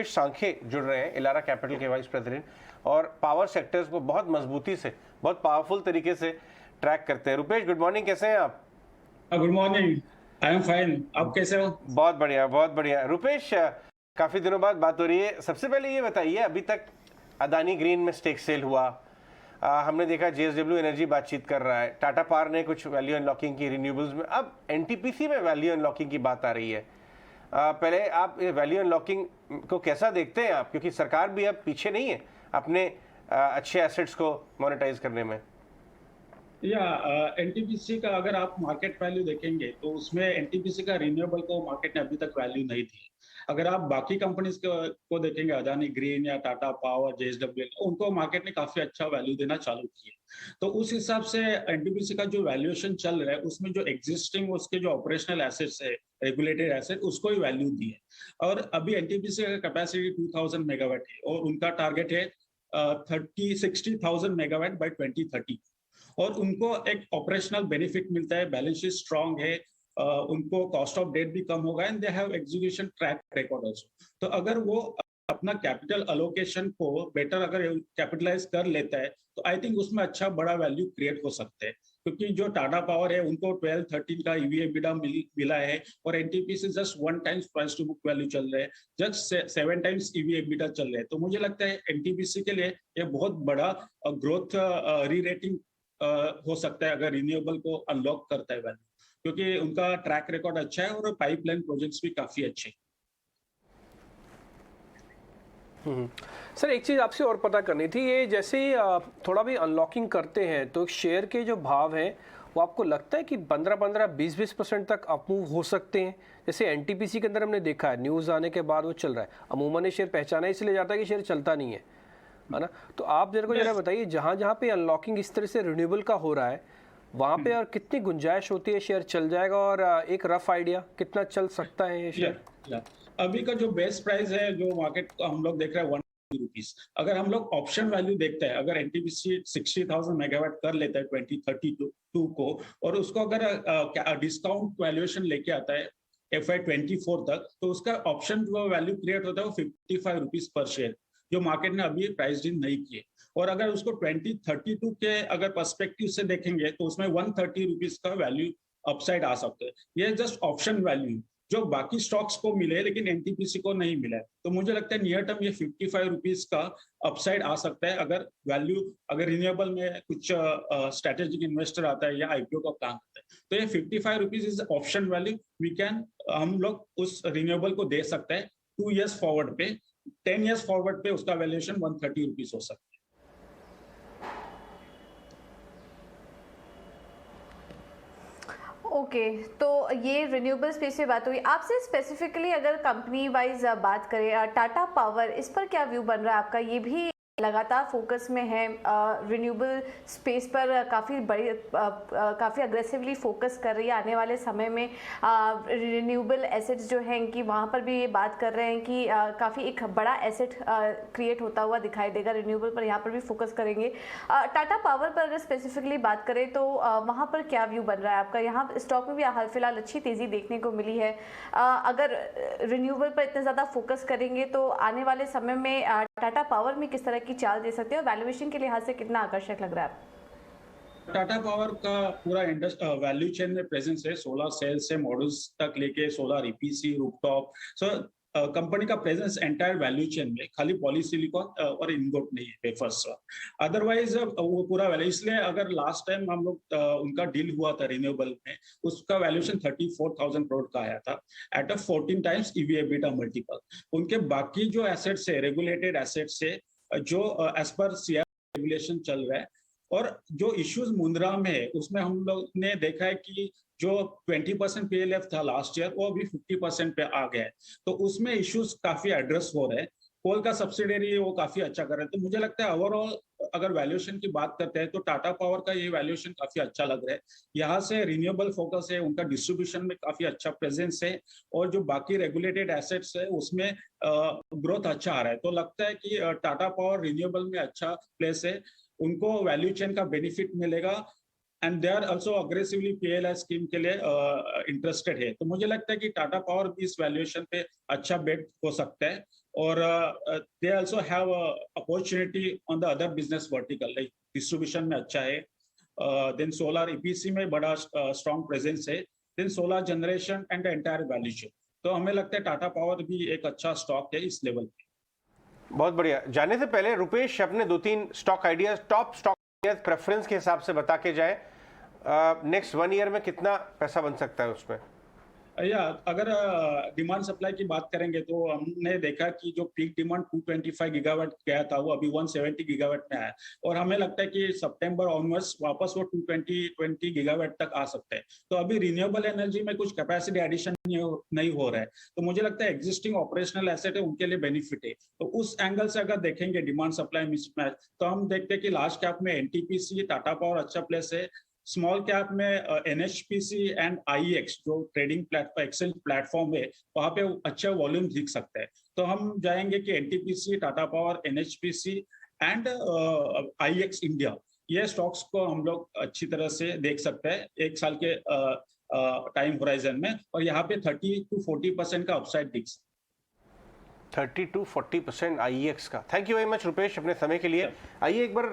रुपेश सांखे जुड़ रहे हैं, इलारा कैपिटल के वाइस प्रेसिडेंट, और पावर सेक्टर्स को बहुत मजबूती से, बहुत पावरफुल तरीके से ट्रैक करते हैं। रुपेश, गुड मॉर्निंग, कैसे हैं आप? Good morning. I am fine. आप कैसे हो? बहुत बढ़िया, बहुत बढ़िया। रुपेश, काफी दिनों बाद बात हो रही है। सबसे पहले ये बताइए, अभी तक अदानी ग्रीन में स्टेक सेल हुआ, हमने देखा जेएसडब्ल्यू एनर्जी बातचीत कर रहा है, टाटा पावर ने कुछ वैल्यू अनलॉकिंग की रिन्यूएबल्स में, अब एनटीपीसी में वैल्यू अनलॉकिंग की बात आ रही है। पहले आप वैल्यू अनलॉकिंग को कैसा देखते हैं आप, क्योंकि सरकार भी अब पीछे नहीं है अपने अच्छे एसेट्स को मोनेटाइज करने में। या एनटीपीसी का अगर आप मार्केट वैल्यू देखेंगे तो उसमें एनटीपीसी का रिन्यूएबल को मार्केट ने अभी तक वैल्यू नहीं दी। अगर आप बाकी कंपनीज को देखेंगे, अदानी ग्रीन या टाटा पावर, जेएसडब्ल्यू, उनको मार्केट ने काफी अच्छा वैल्यू देना चालू किया। तो उस हिसाब से एनटीपीसी का जो वैल्यूएशन चल रहा है उसमें जो एग्जिस्टिंग उसके जो ऑपरेशनल एसेट्स है, रेगुलेटेड एसेट, उसको ही वैल्यू दी है। और अभी एनटीपीसी का कैपेसिटी 2000 मेगावाट है और उनका टारगेट है 60,000 मेगावाट बाय 2030। और उनको एक ऑपरेशनल बेनिफिट मिलता है, बैलेंस शीट स्ट्रांग है, उनको कॉस्ट ऑफ डेट भी कम होगा and they have execution track record also. तो अगर वो अपना कैपिटल अलोकेशन को बेटर अगर कैपिटलाइज कर लेता है तो आई थिंक उसमें अच्छा बड़ा वैल्यू क्रिएट हो सकता है। क्योंकि जो टाटा पावर है उनको 12-13 का ईवी एबिटा मिला है और NTPC just 1 times price to book value चल रहे हैं, जस्ट 7 टाइम्स ईवी एबिटा चल रहे हैं। तो मुझे लगता है एनटीपीसी के लिए ये बहुत बड़ा ग्रोथ री रेटिंग हो सकता है अगर रिन्यूएबल को अनलॉक करता है वैल्यू, क्योंकि उनका ट्रैक रिकॉर्ड अच्छा है और पाइपलाइन प्रोजेक्ट्स भी काफी अच्छे हैं। सर, एक चीज़ आपसे और पता करनी थी, ये जैसे थोड़ा भी अनलॉकिंग करते हैं तो शेयर के जो भाव हैं वो आपको लगता है कि 15-15, 20-20% तक अपमूव हो सकते हैं? जैसे एनटीपीसी के अंदर हमने देखा है, न्यूज़ आने के बाद वो चल रहा है, अमूमन ये शेयर पहचाना इसलिए जाता है कि शेयर चलता नहीं है ना। तो आप मेरे को जरा बताइए, जहाँ जहाँ पे अनलॉकिंग इस तरह से रिन्यूएबल का हो रहा है वहाँ पे और कितनी गुंजाइश होती है शेयर चल जाएगा, और एक रफ आइडिया कितना चल सकता है ये शेयर? अभी का जो बेस्ट प्राइस है जो मार्केट हम लोग देख रहे हैं ₹1 अगर हम लोग ऑप्शन वैल्यू देखते हैं, अगर एनटीपीसी 60,000 मेगावाट कर लेता है 2032 को और उसको अगर डिस्काउंट वैल्यूएशन लेके आता है FY24 तक, तो उसका ऑप्शन जो वैल्यू क्रिएट होता है वो ₹55 पर शेयर, जो मार्केट ने अभी प्राइस इन नहीं किए। और अगर उसको 2032 के अगर पर्सपेक्टिव से देखेंगे तो उसमें ₹130 का वैल्यू अपसाइड आ सकता है। ये जस्ट ऑप्शन वैल्यू जो बाकी स्टॉक्स को मिले लेकिन एनटीपीसी को नहीं मिला है। तो मुझे लगता है नियर टर्म ये ₹55 का अपसाइड आ सकता है अगर वैल्यू, अगर रिन्यूएबल में कुछ स्ट्रेटेजिक इन्वेस्टर आता है या आईपीओ का प्लान करता है, तो ये ₹55 इज ऑप्शन वैल्यू। हम लोग उस रिन्यूएबल को दे सकते हैं 2 इयर्स फॉरवर्ड पे, 10 इयर्स फॉरवर्ड पे उसका वैल्यूएशन ₹130 हो सकता है। ओके, तो ये रिन्यूएबल स्पेस पे बात हुई। आपसे स्पेसिफिकली अगर कंपनी वाइज बात करें, टाटा पावर, इस पर क्या व्यू बन रहा है आपका? ये भी लगातार फोकस में है, रिन्यूएबल स्पेस पर काफ़ी अग्रेसिवली फोकस कर रही है। आने वाले समय में रिन्यूएबल एसेट्स जो हैं इनकी, वहाँ पर भी ये बात कर रहे हैं कि काफ़ी एक बड़ा एसेट क्रिएट होता हुआ दिखाई देगा रिन्यूएबल पर, यहाँ पर भी फोकस करेंगे। टाटा पावर पर अगर स्पेसिफिकली बात करें तो वहाँ पर क्या व्यू बन रहा है आपका? यहाँ स्टॉक में भी हाल फिलहाल अच्छी तेज़ी देखने को मिली है। अगर रिन्यूएबल पर इतना ज़्यादा फोकस करेंगे तो आने वाले समय में टाटा पावर में किस तरह की चाल दे सकते हो? वैल्यूएशन के लिहाज से कितना आकर्षक लग रहा है? टाटा पावर का पूरा वैल्यू चेन में प्रेजेंस है, सोलर सेल्स से मॉड्यूल्स तक लेके solar EPC, rooftop. So company का प्रेजेंस एंटायर वैल्यू चेन में, खाली पॉलीसिलिकॉन और इनगोट नहीं है, वेफर्स। अदरवाइज वो पूरा वैल्यू, इसलिए अगर लास्ट टाइम हम लोग उनका डील हुआ था रिन्यूएबल में, उसका वैल्यूएशन 34,000 करोड़ का आया था at a 14 times EV EBITDA multiple. उनके बाकी जो एसेट्स है, रेगुलेटेड एसेट्स है, जो एज पर सीआर रेगुलेशन चल रहा है, और जो इश्यूज मुंद्रा में है उसमें हम लोग ने देखा है कि जो 20% पीएलएफ था लास्ट ईयर वो अभी 50% पे आ गया है। तो उसमें इश्यूज काफी एड्रेस हो रहे हैं। कोल का सब्सिडियरी वो काफी अच्छा कर रहे हैं। तो मुझे लगता है ओवरऑल अगर वैल्यूएशन की बात करते हैं तो टाटा पावर का ये वैल्यूएशन काफी अच्छा लग रहा है। यहाँ से रिन्यूएबल फोकस है, उनका डिस्ट्रीब्यूशन में काफी अच्छा प्रेजेंस है, और जो बाकी रेगुलेटेड एसेट्स है उसमें ग्रोथ अच्छा आ रहा है। तो लगता है कि टाटा पावर रिन्यूएबल में अच्छा प्लेस है, उनको वैल्यू चेन का बेनिफिट मिलेगा and they are also aggressively PLI scheme के लिए इंटरेस्टेड है। तो मुझे लगता है कि टाटा पावर भी इस वैल्यूएशन पे अच्छा बेट हो सकता है। और they also have opportunity on the other business vertical, like distribution में अच्छा है, देन सोलर ईपीसी में बड़ा स्ट्रॉन्ग प्रेजेंस है, then solar generation and the entire value chain. तो हमें लगता है टाटा पावर भी एक अच्छा स्टॉक है इस लेवल पे। बहुत बढ़िया। जाने से पहले रुपेश अपने 2-3 stock ideas, top stock ideas preference के हिसाब से बता के जाए, नेक्स्ट 1 ईयर में कितना पैसा बन सकता है उसमें? या अगर डिमांड सप्लाई की बात करेंगे तो हमने देखा कि जो पीक डिमांड 225 गीगावाट गया था वो अभी 170 गीगावाट में आया, और हमें लगता है कि सितंबर ऑनवर्ड्स वापस वो 220 गीगावाट तक आ सकता है। तो अभी रिन्यूएबल एनर्जी में कुछ कैपेसिटी एडिशन नहीं हो रहा है, तो मुझे लगता है एग्जिस्टिंग ऑपरेशनल एसेट है उनके लिए बेनिफिट है। तो उस एंगल से अगर देखेंगे डिमांड सप्लाई मिसमैच, तो हम देखते हैं कि लार्ज कैप में एनटीपीसी, टाटा पावर अच्छा प्लेस है, स्मॉल कैप में एनएचपीसी एंड आईएक्स जो ट्रेडिंग प्लेटफॉर्म, एक्सचेंज प्लेटफॉर्म है, वहां पे अच्छा वॉल्यूम दिख सकता है। तो हम जाएंगे कि NTPC, Tata power, NHPC and IEX India, ये स्टॉक्स को हम लोग अच्छी तरह से देख सकते हैं 1 साल के टाइम होराइजन में, और यहाँ पे 30 to 40% का अपसाइड दिख सकता है। 30 to 40% आईएक्स का। Thank you very much Rupesh अपने समय के लिए। आइए एक बार